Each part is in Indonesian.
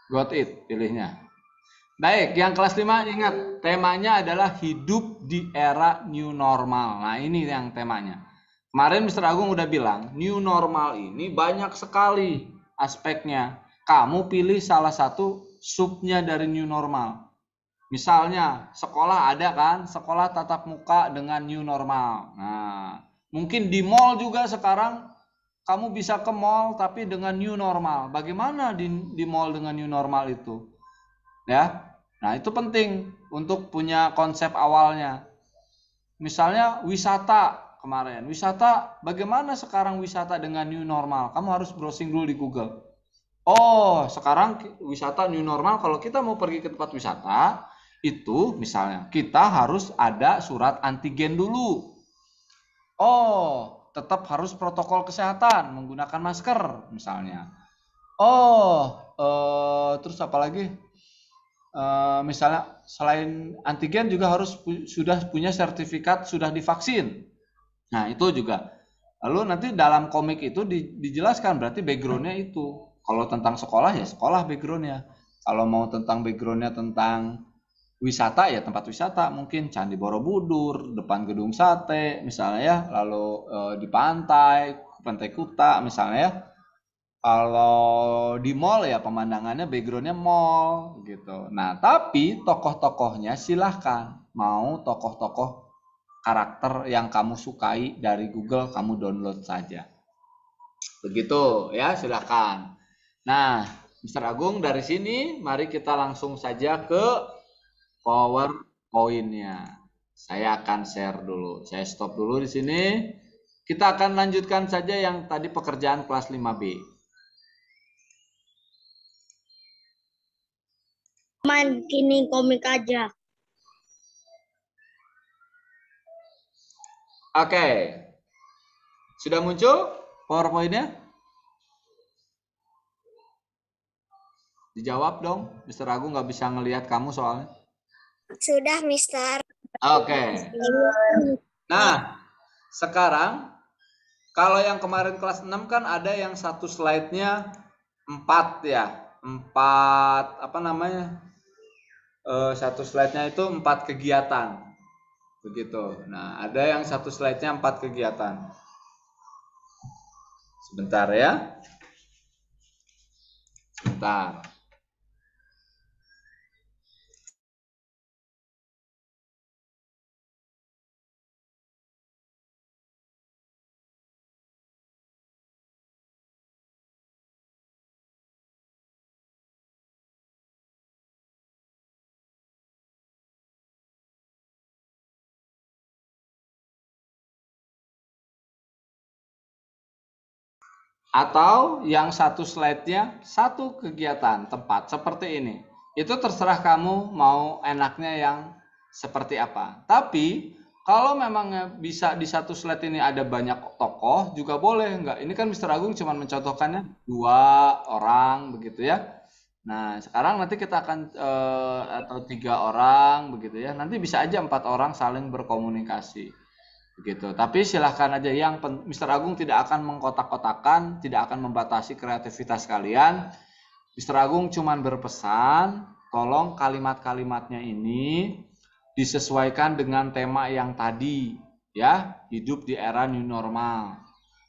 Got it, pilihnya. Baik, yang kelas 5 ingat, temanya adalah hidup di era new normal. Nah, ini yang temanya. Kemarin Mr. Agung udah bilang, new normal ini banyak sekali aspeknya. Kamu pilih salah satu subnya dari new normal. Misalnya, sekolah ada kan, sekolah tatap muka dengan new normal. Nah, mungkin di mall juga sekarang kamu bisa ke mall tapi dengan new normal. Bagaimana di mall dengan new normal itu? Ya. Nah, itu penting untuk punya konsep awalnya. Misalnya wisata kemarin. Wisata, bagaimana sekarang wisata dengan new normal? Kamu harus browsing dulu di Google. Oh, sekarang wisata new normal kalau kita mau pergi ke tempat wisata, itu misalnya kita harus ada surat antigen dulu. Oh, tetap harus protokol kesehatan, menggunakan masker misalnya. Oh, terus apa lagi? Misalnya selain antigen juga harus sudah punya sertifikat sudah divaksin. Nah, itu juga. Lalu nanti dalam komik itu dijelaskan berarti backgroundnya itu. Kalau tentang sekolah ya sekolah backgroundnya. Kalau mau tentang backgroundnya tentang wisata ya tempat wisata mungkin Candi Borobudur, depan Gedung Sate misalnya ya, lalu di pantai, Pantai Kuta misalnya ya. Kalau di mall ya pemandangannya backgroundnya mall gitu. Nah tapi tokoh-tokohnya silahkan mau tokoh-tokoh karakter yang kamu sukai dari Google kamu download saja. Begitu ya silahkan. Nah Mr. Agung dari sini mari kita langsung saja ke PowerPoint-nya. Saya akan share dulu. Saya stop dulu di sini. Kita akan lanjutkan saja yang tadi pekerjaan kelas 5B. Main kini komik aja. Oke. Sudah muncul PowerPoint-nya? Dijawab dong. Mr. Agung nggak bisa ngelihat kamu soalnya. Sudah, Mister. Oke. Nah, sekarang kalau yang kemarin kelas 6 kan ada yang satu slide-nya 4 ya. 4 apa namanya? Satu slide-nya itu 4 kegiatan. Begitu. Nah, ada yang satu slide-nya 4 kegiatan. Sebentar ya. Sebentar. Atau yang satu slide-nya satu kegiatan tempat seperti ini. Itu terserah kamu mau enaknya yang seperti apa. Tapi kalau memang bisa di satu slide ini ada banyak tokoh juga boleh enggak. Ini kan Mr. Agung cuma mencontohkannya 2 orang begitu ya. Nah, sekarang nanti kita akan atau 3 orang begitu ya. Nanti bisa aja 4 orang saling berkomunikasi begitu. Tapi silahkan aja yang Mr. Agung tidak akan mengkotak-kotakan, tidak akan membatasi kreativitas kalian. Mr. Agung cuman berpesan, tolong kalimat-kalimatnya ini disesuaikan dengan tema yang tadi, ya, hidup di era new normal.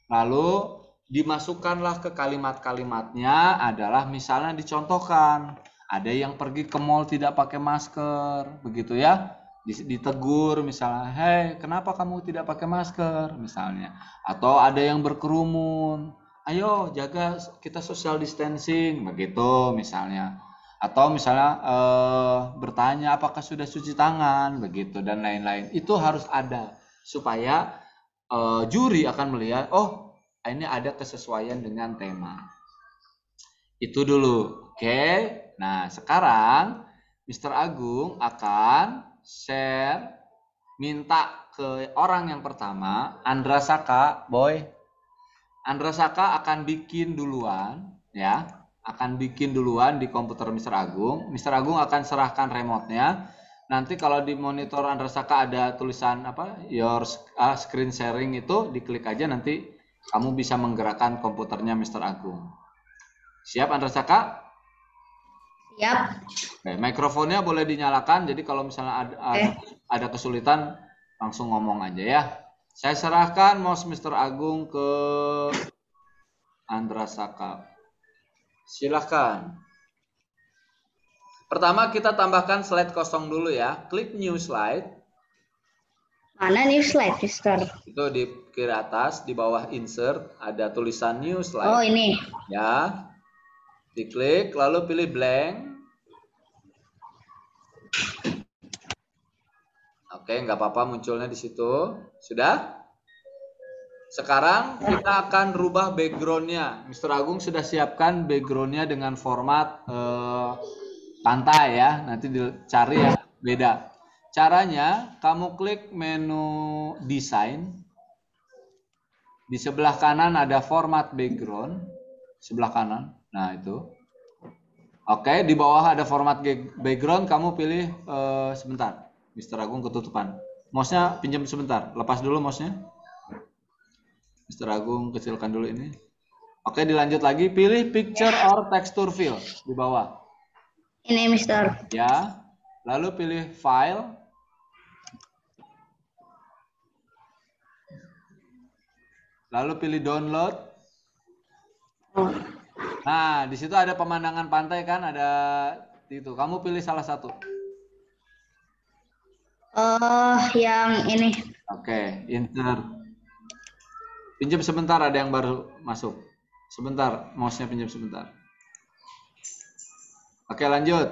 Lalu dimasukkanlah ke kalimat-kalimatnya adalah misalnya dicontohkan, ada yang pergi ke mall tidak pakai masker, begitu ya. Ditegur misalnya, hei kenapa kamu tidak pakai masker misalnya. Atau ada yang berkerumun, ayo jaga kita social distancing begitu misalnya. Atau misalnya bertanya apakah sudah cuci tangan begitu dan lain-lain. Itu harus ada supaya juri akan melihat, oh ini ada kesesuaian dengan tema. Itu dulu. Oke. Nah, sekarang Mr. Agung akan share minta ke orang yang pertama, Andra Saka, boy. Andra Saka akan bikin duluan, ya. Akan bikin duluan di komputer Mr. Agung. Mr. Agung akan serahkan remote-nya. Nanti kalau di monitor Andra Saka ada tulisan apa? Your screen sharing itu diklik aja nanti kamu bisa menggerakkan komputernya Mr. Agung. Siap Andra Saka? Yap. Oke, mikrofonnya boleh dinyalakan. Jadi kalau misalnya ada kesulitan, langsung ngomong aja ya. Saya serahkan mouse Mr. Agung ke Andra Saka. Silahkan. Pertama kita tambahkan slide kosong dulu ya. Klik new slide. Mana new slide, Mister? Itu di kiri atas, di bawah insert ada tulisan new slide. Oh, ini. Ya. Diklik, lalu pilih blank. Oke, nggak apa-apa munculnya di situ. Sudah? Sekarang kita akan rubah backgroundnya. Mr. Agung sudah siapkan backgroundnya dengan format pantai ya. Nanti dicari ya beda. Caranya kamu klik menu desain. Di sebelah kanan ada format background. Sebelah kanan. Nah itu. Oke, di bawah ada format background. Kamu pilih sebentar. Mr. Agung ketutupan. Mouse-nya pinjam sebentar. Lepas dulu mouse-nya. Mr. Agung kecilkan dulu ini. Oke, dilanjut lagi. Pilih picture or texture fill di bawah. Ini, Mister. Ya. Lalu pilih file. Lalu pilih download. Nah, di situ ada pemandangan pantai kan, ada itu. Kamu pilih salah satu. Yang ini. Oke, insert. Pinjam sebentar, ada yang baru masuk. Sebentar, mouse-nya pinjam sebentar. Oke, lanjut.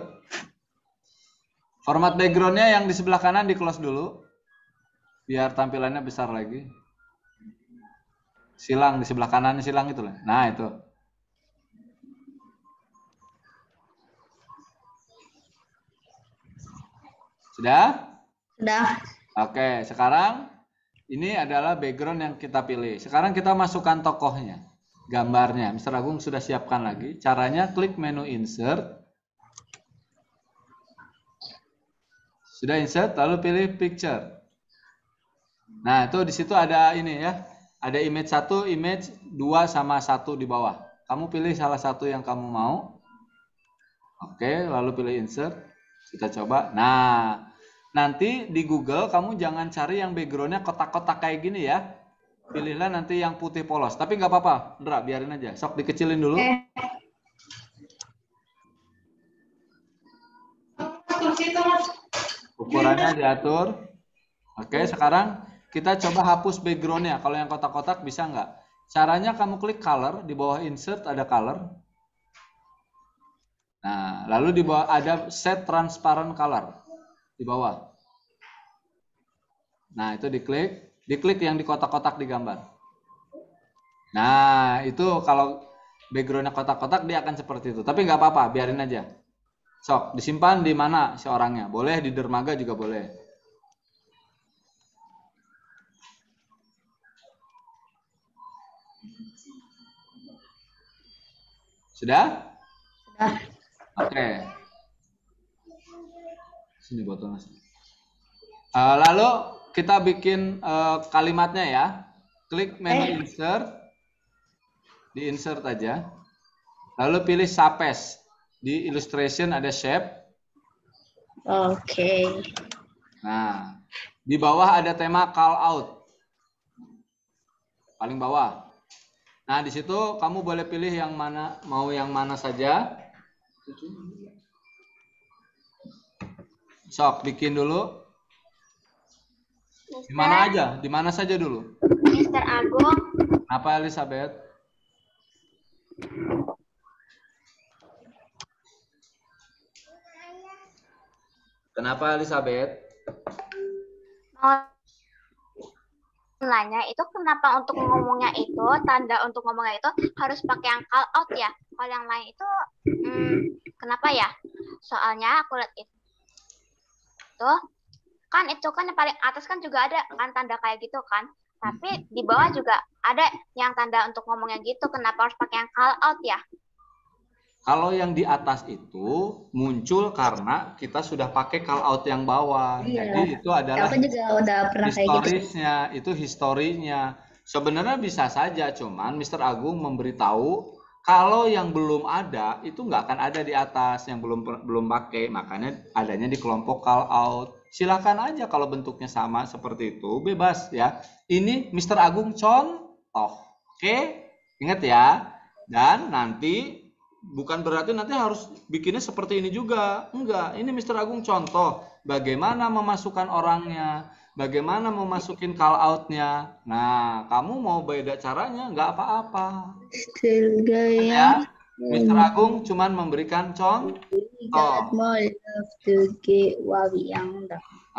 Format background-nya yang di sebelah kanan di close dulu. Biar tampilannya besar lagi. Silang di sebelah kanan, silang itu lah. Nah, itu. Sudah? Sudah. Oke, sekarang ini adalah background yang kita pilih. Sekarang kita masukkan tokohnya, gambarnya. Mr. Agung sudah siapkan lagi. Caranya klik menu insert. Sudah insert, lalu pilih picture. Nah, itu di situ ada ini ya. Ada image 1, image 2 sama 1 di bawah. Kamu pilih salah satu yang kamu mau. Oke, lalu pilih insert. Kita coba. Nah, nanti di Google kamu jangan cari yang backgroundnya kotak-kotak kayak gini ya. Pilihlah nanti yang putih polos. Tapi nggak apa-apa, Ndra, biarin aja. Sok dikecilin dulu. Ukurannya diatur. Oke, sekarang kita coba hapus backgroundnya. Kalau yang kotak-kotak bisa nggak? Caranya kamu klik color, di bawah insert ada color. Nah, lalu di bawah ada set transparent color. Di bawah. Nah, itu diklik. Diklik yang di kotak-kotak di gambar. Nah, itu kalau backgroundnya kotak-kotak dia akan seperti itu. Tapi nggak apa-apa, biarin aja. Sok, disimpan di mana si orangnya? Boleh di dermaga juga boleh. Sudah? Sudah. Oke. Sini botolnya. Lalu kita bikin kalimatnya ya. Klik menu insert. Di insert aja. Lalu pilih Sapes. Di illustration ada shape. Oke. Nah, di bawah ada tema call out. Paling bawah. Nah, di situ kamu boleh pilih yang mana, mau yang mana saja. Sok, bikin dulu. Di mana aja? Di mana saja dulu? Mister Agung. Apa Elizabeth? Kenapa Elizabeth? Nanya itu kenapa untuk ngomongnya itu tanda untuk ngomongnya itu harus pakai yang call out ya, kalau yang lain itu kenapa ya? Soalnya aku lihat itu kan yang paling atas kan juga ada kan tanda kayak gitu kan, tapi di bawah juga ada yang tanda untuk ngomongnya gitu, kenapa harus pakai yang call out ya? Kalau yang di atas itu muncul karena kita sudah pakai call out yang bawah. Iya. Jadi itu adalah Aku juga udah pernah kayak gitu. historisnya, itu historinya. Sebenarnya bisa saja, cuman Mr. Agung memberitahu Kalau yang belum ada itu nggak akan ada di atas, yang belum pakai, makanya adanya di kelompok call out. Silakan aja kalau bentuknya sama seperti itu, bebas ya. Ini Mr. Agung contoh. Oke, ingat ya. Dan nanti bukan berarti nanti harus bikinnya seperti ini juga. Enggak, ini Mr. Agung contoh bagaimana memasukkan orangnya, bagaimana memasukin call out-nya. Nah, kamu mau beda caranya nggak apa-apa. Ya, Mr. Agung cuman memberikan contoh.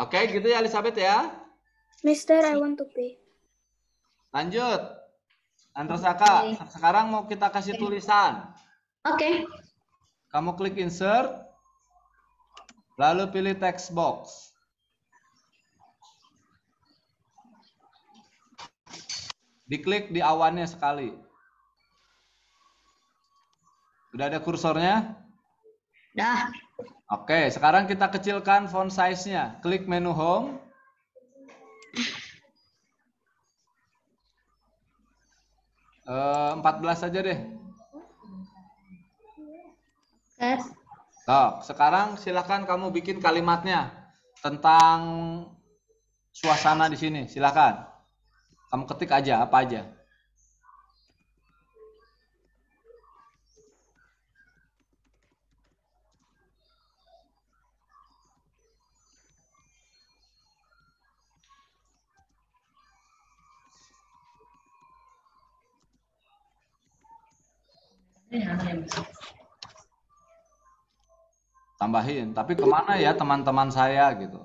Oke, gitu ya Elizabeth ya. Mister, I want to pay. Lanjut. Androsaka, sekarang mau kita kasih tulisan. Oke. Kamu klik insert, lalu pilih text box. Diklik di awannya sekali. Udah ada kursornya? Dah. Oke, sekarang kita kecilkan font size-nya. Klik menu home. Eh, 14 saja deh. Tes. Tuh, sekarang silakan kamu bikin kalimatnya tentang suasana di sini. Silakan. Kamu ketik aja apa aja. Tambahin, tapi kemana ya teman-teman saya gitu.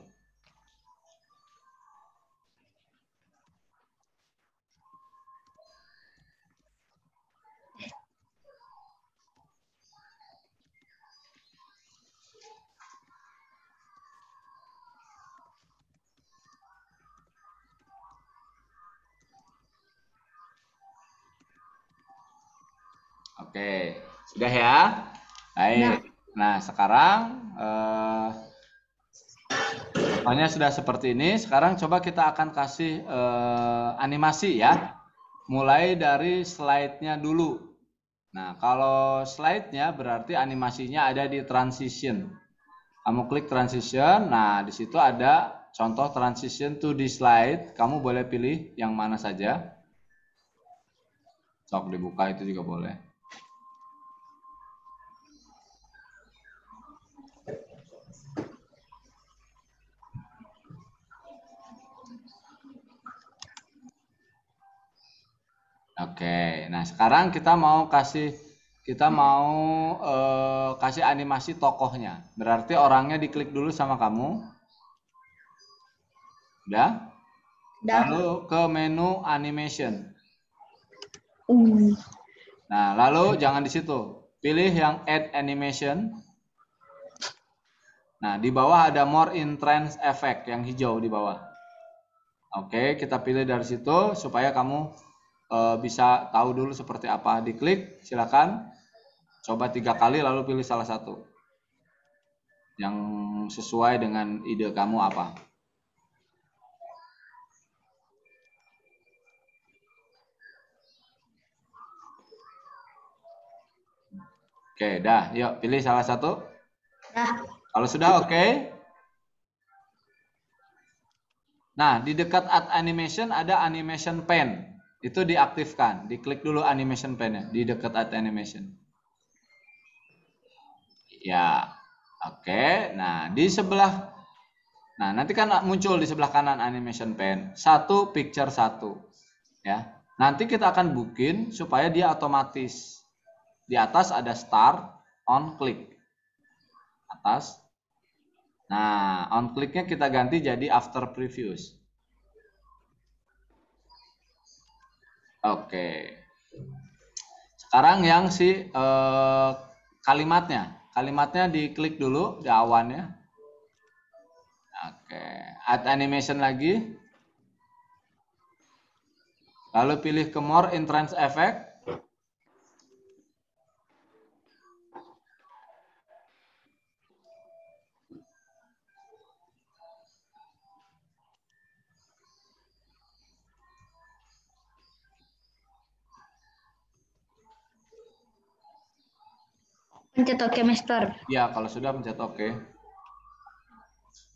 Oke, sudah ya. Baik. Nah, sekarang contohnya sudah seperti ini. Sekarang coba kita akan kasih animasi ya. Mulai dari slide-nya dulu. Nah, kalau slide-nya berarti animasinya ada di transition. Kamu klik transition. Nah, di situ ada contoh transition to the slide. Kamu boleh pilih yang mana saja. Sok dibuka itu juga boleh. Oke, nah sekarang kita mau kasih kasih animasi tokohnya. Berarti orangnya diklik dulu sama kamu. Udah? Lalu ke menu animation. Nah, lalu jangan di situ. Pilih yang add animation. Nah, di bawah ada more entrance effect yang hijau di bawah. Oke, kita pilih dari situ supaya kamu bisa tahu dulu seperti apa. Diklik, silakan. Coba 3 kali lalu pilih salah satu. Yang sesuai dengan ide kamu apa. Oke, dah. Yuk, pilih salah satu. Dah. Kalau sudah oke. Nah, di dekat add animation ada animation pen. Itu diaktifkan. Diklik dulu animation pen-nya di dekat add animation. Ya, oke. Nah, di sebelah, nah nanti kan muncul di sebelah kanan animation pen. Satu picture satu. Ya, nanti kita akan bikin supaya dia otomatis. Di atas ada start, on click. Atas. Nah, on click-nya kita ganti jadi after previews. Oke. Sekarang yang si kalimatnya. Kalimatnya diklik dulu di awannya. Oke. Add animation lagi. Lalu pilih ke more entrance effect. Pencet oke, Mister. Ya, kalau sudah pencet oke.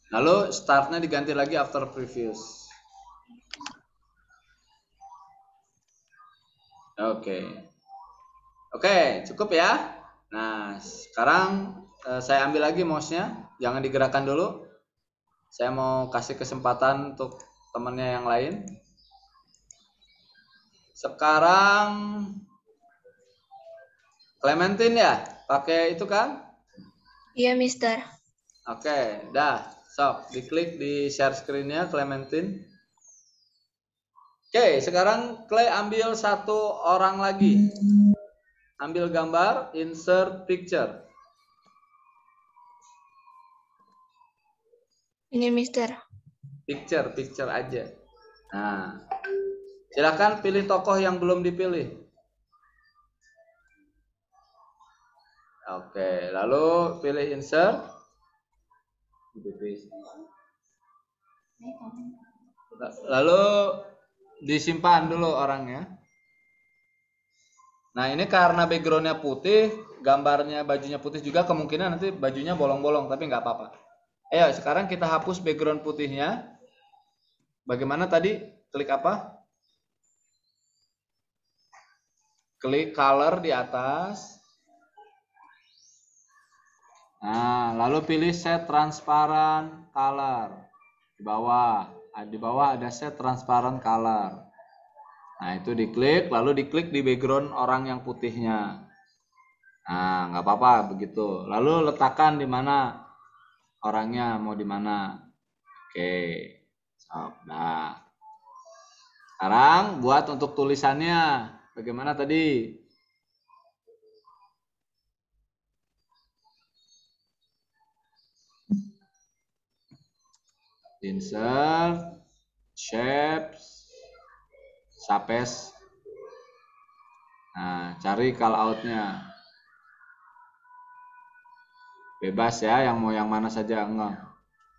Lalu startnya diganti lagi after previous. Oke. Oke, cukup ya. Nah, sekarang saya ambil lagi mouse-nya. Jangan digerakkan dulu. Saya mau kasih kesempatan untuk temannya yang lain. Sekarang Clementine ya? Pakai itu kan? Iya, Mister. Oke, dah. Sok, diklik di share screen-nya Clementine. Oke, sekarang Clay ambil satu orang lagi. Ambil gambar, insert picture. Ini, Mister. Picture aja. Nah, silakan pilih tokoh yang belum dipilih. Oke, lalu pilih insert. Lalu disimpan dulu orangnya. Nah, ini karena backgroundnya putih, gambarnya bajunya putih juga, kemungkinan nanti bajunya bolong-bolong, tapi nggak apa-apa. Ayo, sekarang kita hapus background putihnya. Bagaimana tadi? Klik apa? Klik color di atas. Nah, lalu pilih set transparent color. Di bawah ada set transparent color. Nah, itu diklik, lalu diklik di background orang yang putihnya. Nah, nggak apa-apa begitu. Lalu letakkan di mana orangnya, mau di mana. Oke. Nah, sekarang buat untuk tulisannya. Bagaimana tadi? Insert, shapes, Sapes. Nah, cari call out-nya. Bebas ya, yang mau yang mana saja, enggak.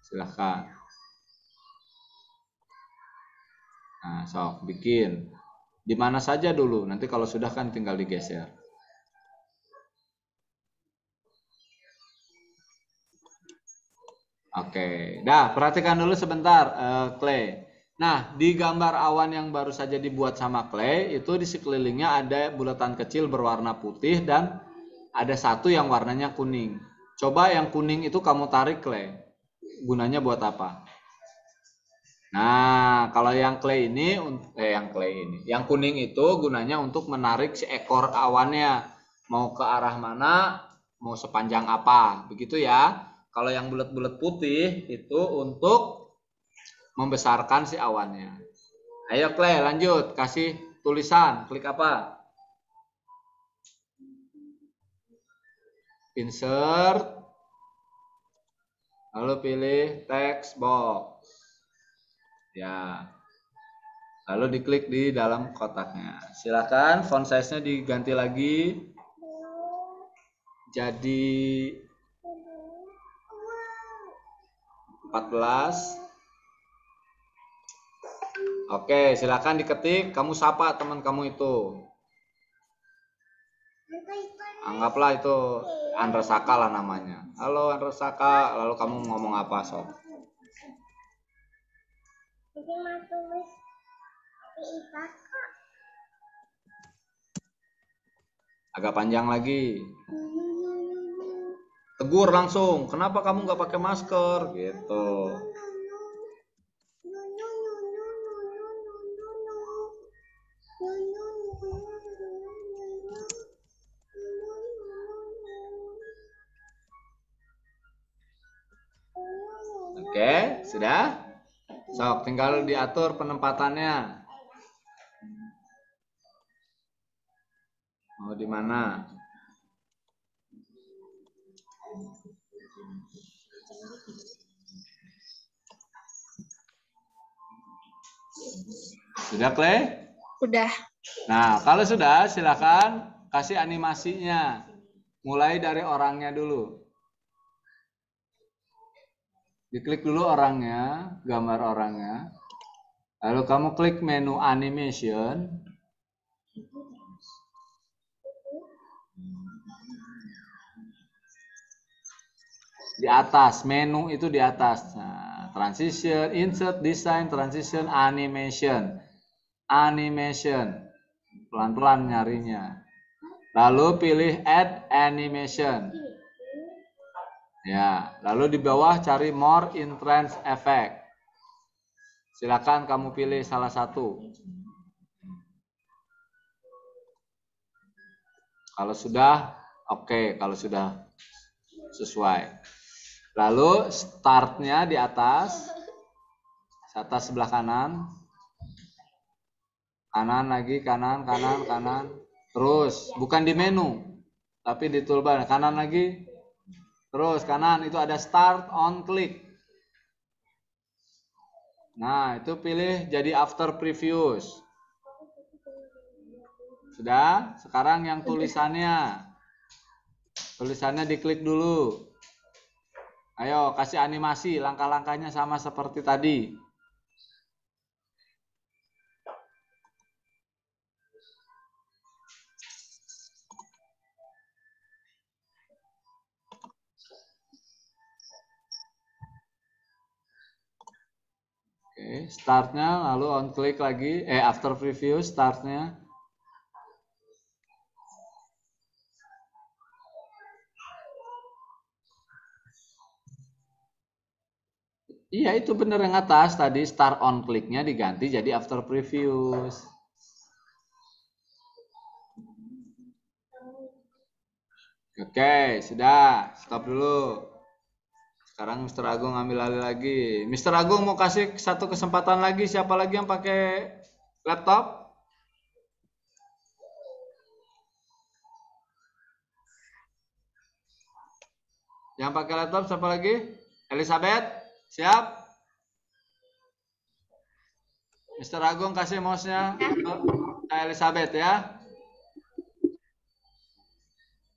Silahkan. Nah, sok bikin. Di mana saja dulu, nanti kalau sudah kan tinggal digeser. Oke, dah perhatikan dulu sebentar, Clay. Nah, di gambar awan yang baru saja dibuat sama Clay, itu di sekelilingnya ada bulatan kecil berwarna putih dan ada satu yang warnanya kuning. Coba yang kuning itu kamu tarik, Clay. Gunanya buat apa? Nah, kalau yang yang kuning itu gunanya untuk menarik si ekor awannya. Mau ke arah mana, mau sepanjang apa, begitu ya. Kalau yang bulat-bulat putih itu untuk membesarkan si awannya. Ayo Clay, lanjut. Kasih tulisan. Klik apa? Insert. Lalu pilih text box. Ya. Lalu diklik di dalam kotaknya. Silakan font size-nya diganti lagi. Jadi 14. Oke, silakan diketik. Kamu sapa teman kamu itu. Anggaplah itu Andra Saka lah namanya. Halo Andra Saka. Lalu kamu ngomong apa, Sob? Agak panjang lagi. Tegur langsung. Kenapa kamu nggak pakai masker? Gitu. Oke, sudah? Sok, tinggal diatur penempatannya. Mau di mana? Sudah, Clay? Udah. Nah, kalau sudah, silakan kasih animasinya. Mulai dari orangnya dulu. Diklik dulu orangnya, gambar orangnya. Lalu kamu klik menu animation. Di atas, menu itu di atas. Nah, transition, insert, design, transition, animation. Animation. Pelan-pelan nyarinya. Lalu pilih add animation. Ya, lalu di bawah cari more entrance effect. Silakan kamu pilih salah satu. Kalau sudah, oke. Kalau sudah sesuai. Lalu startnya di atas sebelah kanan. Kanan lagi, kanan. Terus, bukan di menu, tapi di toolbar. Kanan lagi. Terus, kanan itu ada start on click. Nah, itu pilih jadi after previews. Sudah? Sekarang yang tulisannya. Tulisannya diklik dulu. Ayo, kasih animasi. Langkah-langkahnya sama seperti tadi. Oke, startnya lalu on click lagi. After preview startnya. Iya, itu benar yang atas tadi, start on click-nya diganti jadi after previews. Oke, sudah. Stop dulu. Sekarang Mr. Agung ambil alih lagi. Mr. Agung mau kasih satu kesempatan lagi. Siapa lagi yang pakai laptop? Yang pakai laptop siapa lagi? Elizabeth? Siap? Mr. Agung kasih mouse-nya ke Elizabeth ya.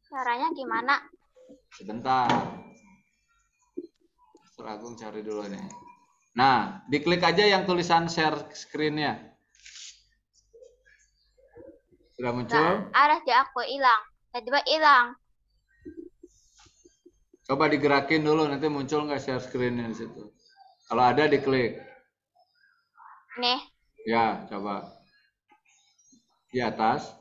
Caranya gimana? Sebentar. Mr. Agung cari dulu nih. Nah, diklik aja yang tulisan share screen-nya. Sudah muncul? Nah, ada di aku hilang. Tiba-tiba hilang. Coba digerakin dulu, nanti muncul nggak share screen-nya di situ. Kalau ada diklik. Nih. Ya, coba. Di atas.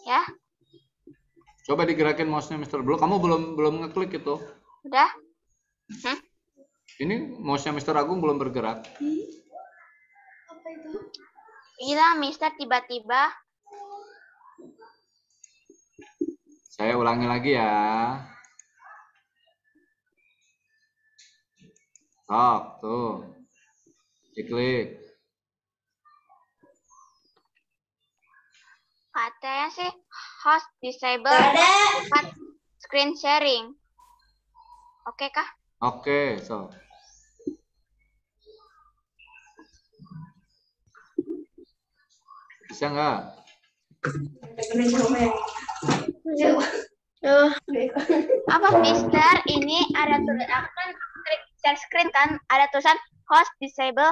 Ya. Coba digerakin mouse-nya Mr. Blue. Kamu belum ngeklik itu. Udah? Ini mouse-nya Mr. Agung belum bergerak. Hilang, Mister, tiba-tiba. Saya ulangi lagi ya. Stop, tuh. Diklik. Katanya sih host disable screen sharing. Oke kah? Oke, so. Bisa nggak? Apa Mister? Ini ada tulisan, aku kan klik share screen kan, ada tulisan host disable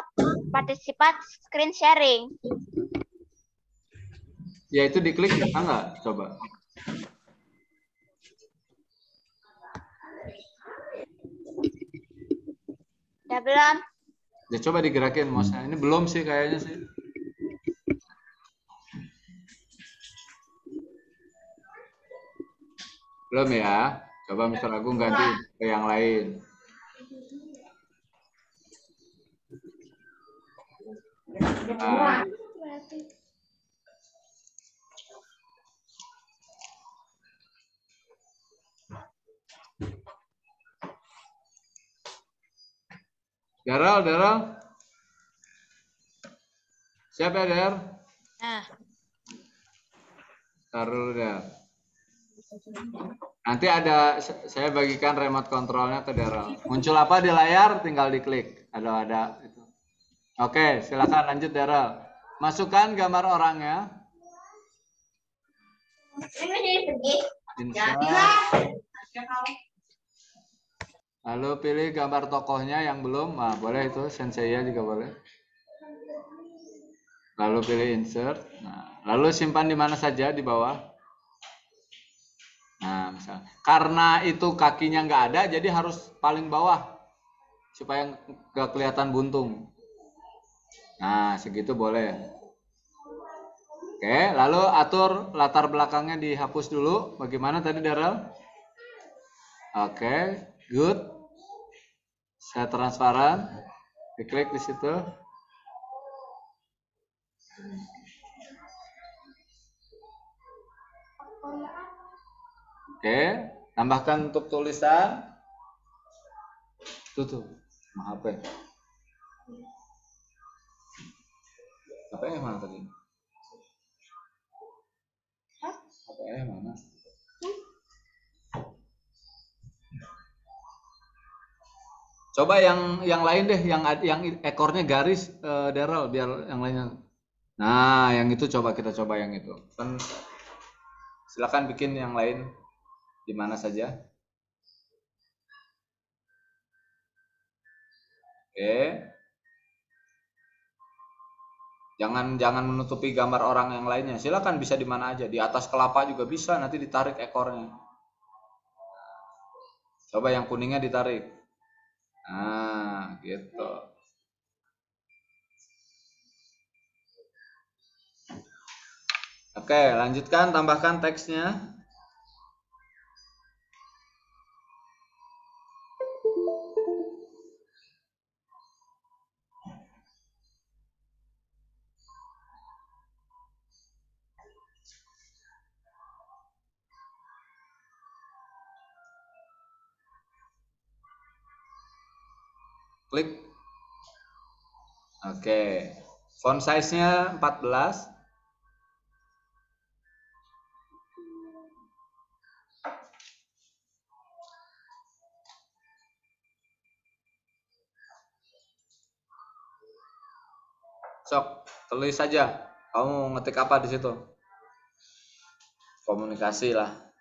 participant screen sharing. Ya itu diklik bisa nggak? Coba. Udah belum? Ya coba digerakin mouse-nya. Ini belum sih kayaknya sih. Belum ya. Coba Mr. Agung ganti ke yang lain. Nah. Daryl. Siap ya, Der? Nah. Taruh Der. Nanti ada, saya bagikan remote controlnya ke Daryl. Muncul apa di layar, tinggal diklik. Ada itu. Oke, silakan lanjut Daryl. Masukkan gambar orangnya. Insert. Lalu pilih gambar tokohnya yang belum. Nah, boleh itu Senseiya juga boleh. Lalu pilih insert. Nah, lalu simpan di mana saja di bawah. Nah, misalnya. Karena itu kakinya nggak ada, jadi harus paling bawah supaya nggak kelihatan buntung. Nah, segitu boleh. Oke, lalu atur latar belakangnya dihapus dulu. Bagaimana tadi, Daryl? Oke, good. Saya transparan. Diklik di situ. Oke, tambahkan untuk tulisan. Tutup. Maaf ya. Apa yang mana tadi? Apa yang mana? Coba yang lain deh, yang ekornya garis, Daryl, biar yang lainnya. Nah, yang itu coba kita coba yang itu. Kan silakan bikin yang lain di mana saja. Oke. Jangan menutupi gambar orang yang lainnya. Silakan bisa di mana aja. Di atas kelapa juga bisa, nanti ditarik ekornya. Coba yang kuningnya ditarik. Nah, gitu. Oke, lanjutkan, tambahkan teksnya. Klik. Oke. Font size-nya 14. Sok, tulis saja. Kamu ngetik apa di situ? Komunikasi lah.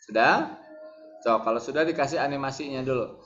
Sudah? So, kalau sudah dikasih animasinya dulu.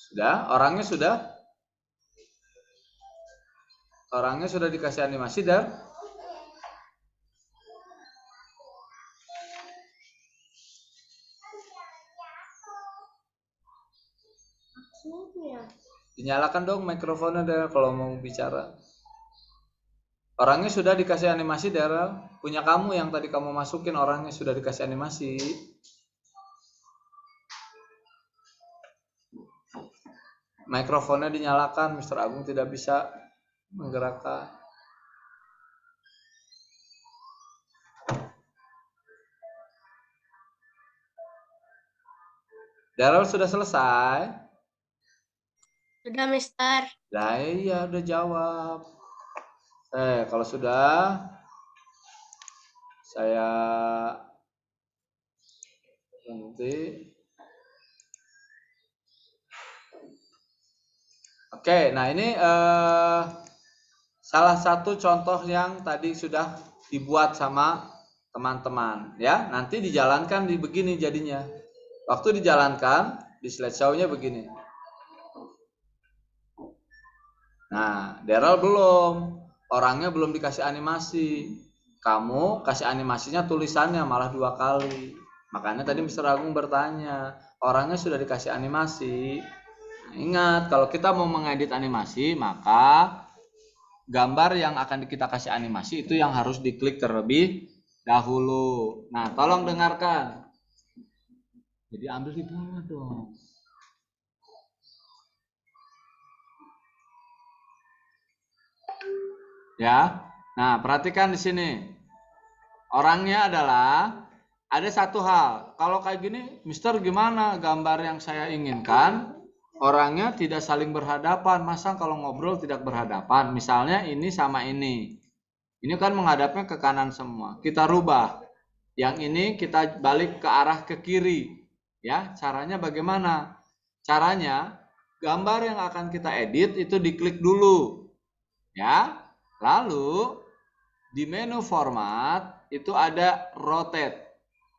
Sudah? Orangnya sudah? Orangnya sudah dikasih animasi dan dinyalakan dong mikrofonnya Daryl kalau mau bicara. Orangnya sudah dikasih animasi Daryl. Punya kamu yang tadi kamu masukin orangnya sudah dikasih animasi. Mikrofonnya dinyalakan, Mr. Agung tidak bisa menggerakkan. Daryl sudah selesai? Sudah, Mister. Lah iya udah jawab. Kalau sudah saya nanti Oke, nah ini salah satu contoh yang tadi sudah dibuat sama teman-teman ya. Nanti dijalankan di begini jadinya. Waktu dijalankan di slideshow-nya begini. Nah, Daryl belum, orangnya belum dikasih animasi. Kamu kasih animasinya tulisannya malah 2 kali. Makanya tadi Mr. Agung bertanya, orangnya sudah dikasih animasi. Nah, ingat, kalau kita mau mengedit animasi, maka gambar yang akan kita kasih animasi itu yang harus diklik terlebih dahulu. Nah, tolong dengarkan. Jadi ambil di bawah dong. Ya. Nah, perhatikan di sini. Orangnya adalah ada satu hal. Kalau kayak gini, Mister gimana gambar yang saya inginkan? Orangnya tidak saling berhadapan. Masa kalau ngobrol tidak berhadapan? Misalnya ini sama ini. Ini kan menghadapnya ke kanan semua. Kita rubah. Yang ini kita balik ke arah ke kiri. Ya, caranya bagaimana? Caranya gambar yang akan kita edit itu diklik dulu. Ya. Lalu di menu format itu ada rotate.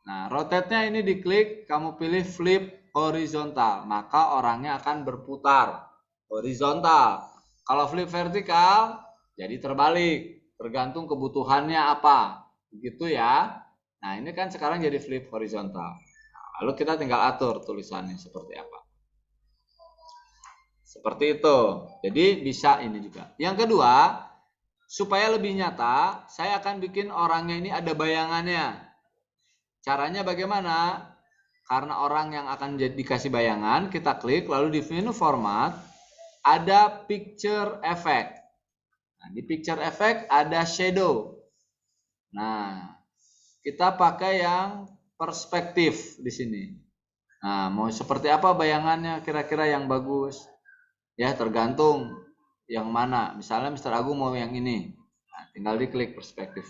Nah, rotate-nya ini diklik, kamu pilih flip horizontal, maka orangnya akan berputar horizontal. Kalau flip vertikal, jadi terbalik, tergantung kebutuhannya apa. Begitu ya. Nah, ini kan sekarang jadi flip horizontal. Nah, lalu kita tinggal atur tulisannya seperti apa. Seperti itu. Jadi bisa ini juga. Yang kedua, supaya lebih nyata, saya akan bikin orangnya ini ada bayangannya. Caranya bagaimana? Karena orang yang akan dikasih bayangan, kita klik, lalu di menu format, ada picture effect. Nah, di picture effect ada shadow. Nah, kita pakai yang perspektif di sini. Nah, mau seperti apa bayangannya kira-kira yang bagus? Ya, tergantung yang mana. Misalnya Mr. Agung mau yang ini. Nah, tinggal diklik perspektif.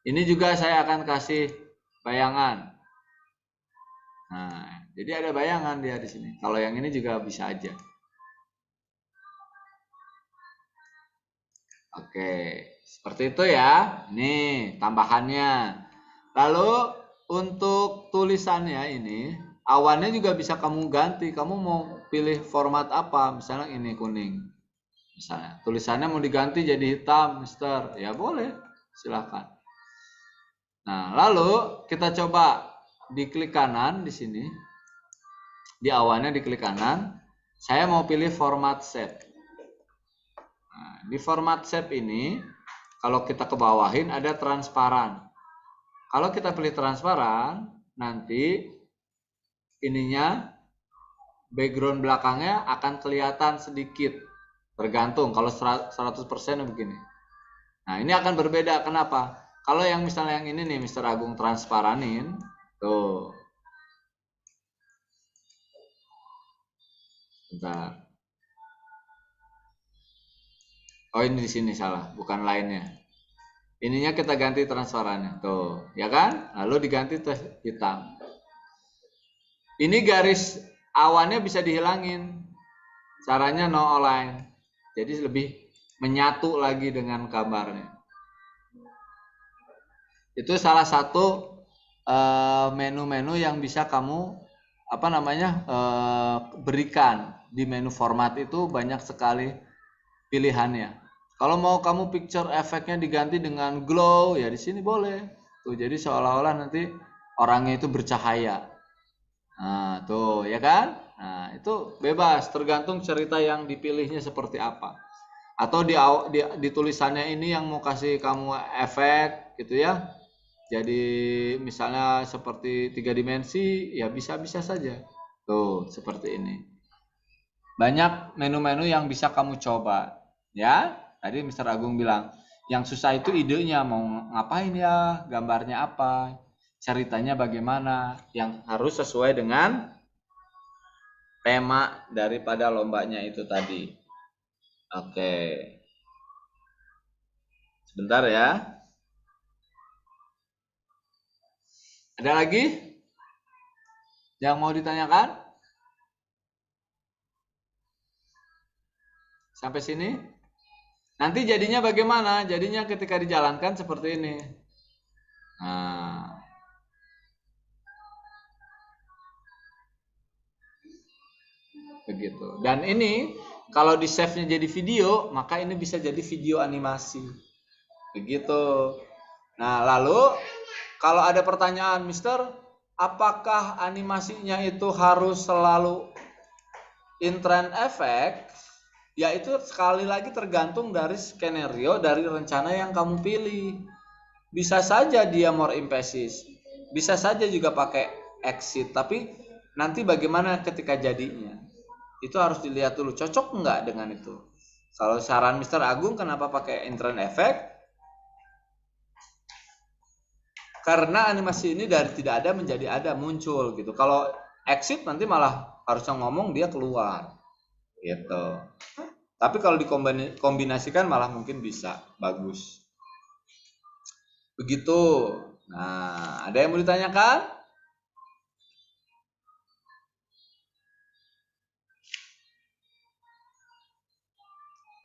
Ini juga saya akan kasih bayangan. Nah, jadi ada bayangan dia di sini. Kalau yang ini juga bisa aja. Oke, seperti itu ya. Nih, tambahannya. Lalu untuk tulisannya ini, awannya juga bisa kamu ganti. Kamu mau pilih format apa? Misalnya ini kuning. Misalnya tulisannya mau diganti jadi hitam, Mister, ya boleh, silakan. Nah, lalu kita coba diklik kanan di sini, di awannya diklik kanan. Saya mau pilih format shape. Nah, di format shape ini, kalau kita ke bawahin ada transparan. Kalau kita pilih transparan, nanti ininya background belakangnya akan kelihatan sedikit. Tergantung, kalau 100% begini. Nah, ini akan berbeda. Kenapa? Kalau yang misalnya yang ini nih, Mr. Agung transparanin. Tuh. Bentar. Oh, ini di sini salah. Bukan lainnya. Ininya kita ganti transparannya. Tuh. Ya kan? Lalu diganti hitam. Ini garis awannya bisa dihilangin. Caranya no align. Jadi lebih menyatu lagi dengan gambarnya. Itu salah satu menu-menu yang bisa kamu berikan di menu format. Itu banyak sekali pilihannya. Kalau mau kamu picture efeknya diganti dengan glow, ya di sini boleh. Tuh, jadi seolah-olah nanti orangnya itu bercahaya. Nah, tuh ya kan? Nah, itu bebas, tergantung cerita yang dipilihnya seperti apa. Atau di tulisannya ini yang mau kasih kamu efek gitu ya. Jadi misalnya seperti 3 dimensi, ya bisa-bisa saja. Tuh, seperti ini. Banyak menu-menu yang bisa kamu coba. Ya, tadi Mr. Agung bilang, yang susah itu idenya, mau ngapain ya, gambarnya apa, ceritanya bagaimana, yang harus sesuai dengan tema daripada lombanya itu tadi. Oke. Sebentar ya. Ada lagi yang mau ditanyakan? Sampai sini? Nanti jadinya bagaimana? Jadinya ketika dijalankan seperti ini. Nah, begitu. Dan ini kalau di save-nya jadi video, maka ini bisa jadi video animasi. Begitu. Nah, lalu kalau ada pertanyaan, Mister, apakah animasinya itu harus selalu in trend effect? Ya itu sekali lagi tergantung dari skenario, dari rencana yang kamu pilih. Bisa saja dia more emphasis, bisa saja juga pakai exit, tapi nanti bagaimana ketika jadinya? Itu harus dilihat dulu, cocok nggak dengan itu. Kalau saran Mr. Agung kenapa pakai in trend effect? Karena animasi ini dari tidak ada menjadi ada, muncul gitu. Kalau exit nanti malah harusnya ngomong dia keluar gitu. Tapi kalau dikombinasikan malah mungkin bisa bagus. Begitu. Nah, ada yang mau ditanyakan?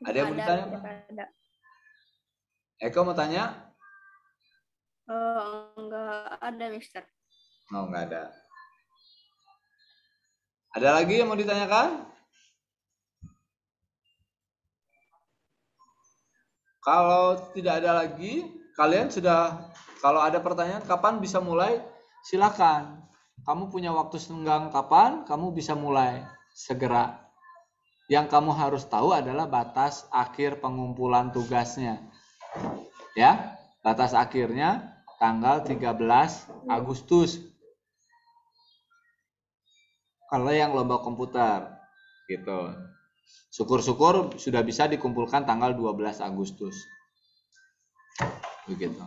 Ada yang mau ditanyakan? Ada. Eko mau tanya? Enggak ada, Mister. Oh, nggak ada. Ada lagi yang mau ditanyakan? Kalau tidak ada lagi, kalian sudah, kalau ada pertanyaan kapan bisa mulai, silakan. Kamu punya waktu senggang kapan, kamu bisa mulai segera. Yang kamu harus tahu adalah batas akhir pengumpulan tugasnya. Ya, batas akhirnya tanggal 13 Agustus. Kalau yang lomba komputer, gitu. Syukur-syukur sudah bisa dikumpulkan tanggal 12 Agustus. Begitu.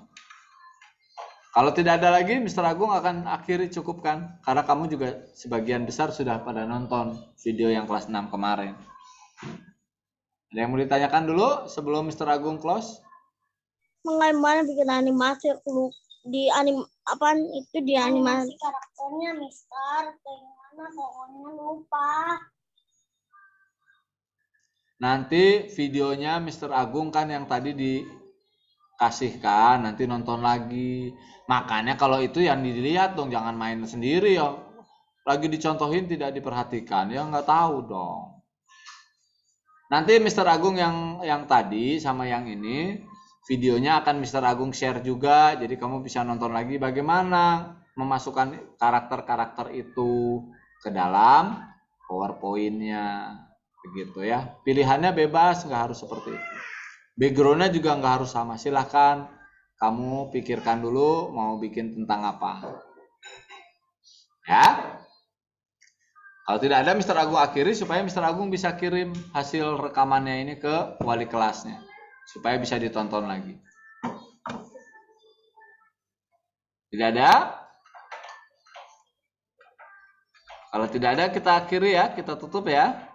Kalau tidak ada lagi, Mr. Agung akan akhiri cukupkan. Karena kamu juga sebagian besar sudah pada nonton video yang kelas 6 kemarin. Ada yang mau ditanyakan dulu sebelum Mr. Agung close? Bagaimana bikin animasi di animasi karakternya, Mister? Bagaimana pokoknya lupa. Nanti videonya Mr. Agung kan yang tadi dikasihkan, nanti nonton lagi. Makanya kalau itu yang dilihat dong, jangan main sendiri ya. Lagi dicontohin tidak diperhatikan, ya nggak tahu dong. Nanti Mr. Agung yang tadi sama yang ini, videonya akan Mr. Agung share juga, jadi kamu bisa nonton lagi bagaimana memasukkan karakter-karakter itu ke dalam PowerPoint-nya. Begitu ya, pilihannya bebas, nggak harus seperti itu. Backgroundnya juga nggak harus sama, silahkan kamu pikirkan dulu mau bikin tentang apa ya. Kalau tidak ada, Mr. Agung akhiri supaya Mr. Agung bisa kirim hasil rekamannya ini ke wali kelasnya supaya bisa ditonton lagi. Tidak ada? Kalau tidak ada, kita akhiri ya, kita tutup ya.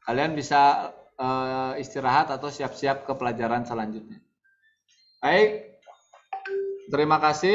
Kalian bisa istirahat atau siap-siap ke pelajaran selanjutnya. Baik, terima kasih.